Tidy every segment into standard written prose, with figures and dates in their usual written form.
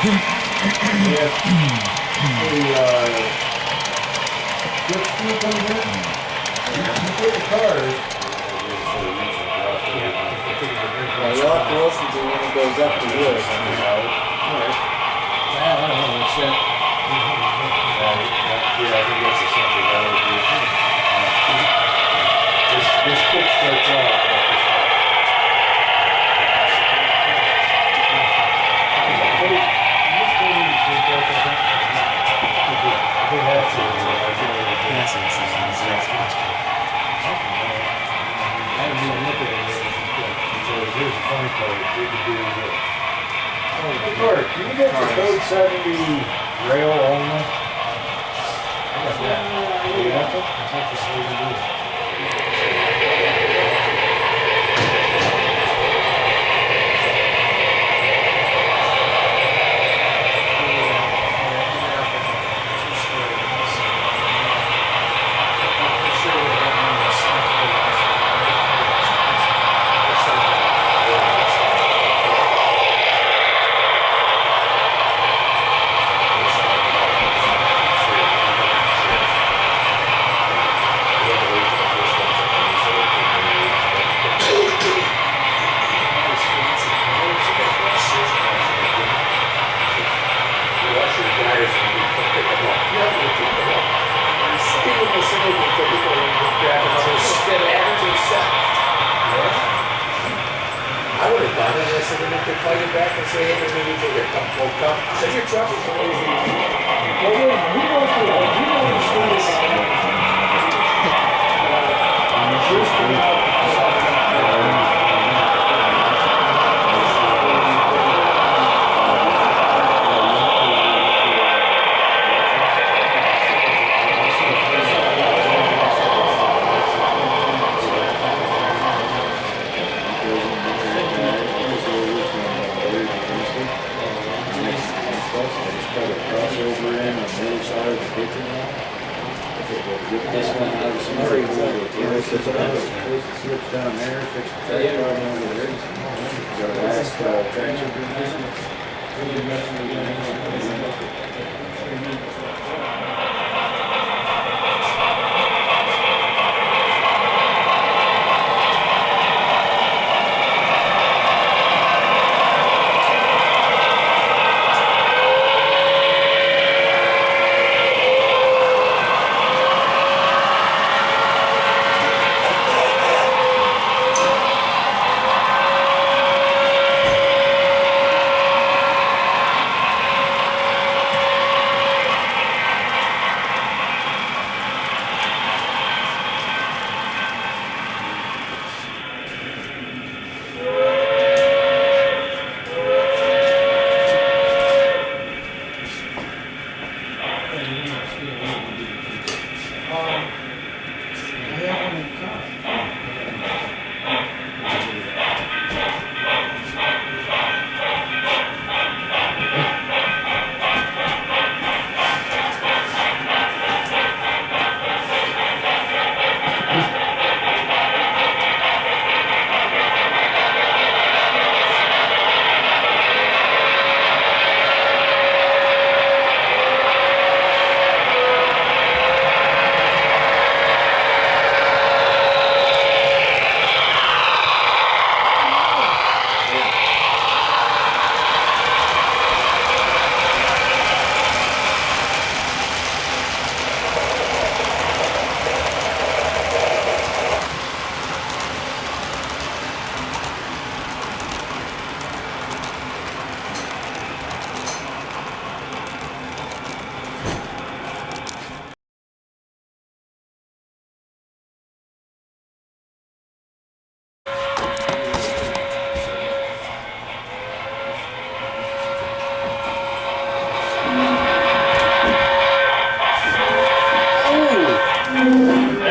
Which two comes in? You put the cars. You'll have to listen to when it goes up to wood. I don't know what shit. Yeah, I think that's the something that would be. This kick starts off. Here's the funny part, we could do this. Hey Bert, can you get the code 70 rail only? I got that. Yeah, that's not the same to do. I would have done it. I said, then if they plug it back and say, hey, maybe take a couple of cups. I said, your truck is amazing. Well, we want to This one has some very cool. Switch down there, fix the track problem over there. Got a last traction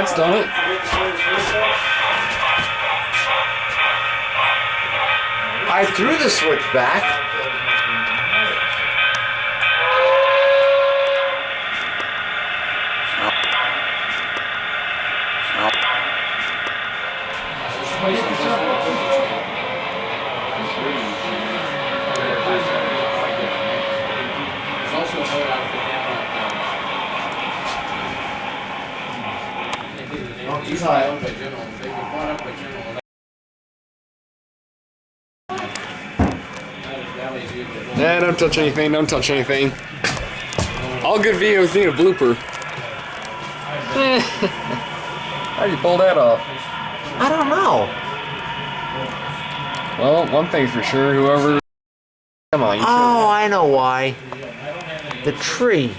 That's done it. I threw the switch back. time. Nah, don't touch anything, don't touch anything. All good videos need a blooper. How'd you pull that off? I don't know. Well, one thing's for sure, whoever... Come on, you Oh, I know why. The tree.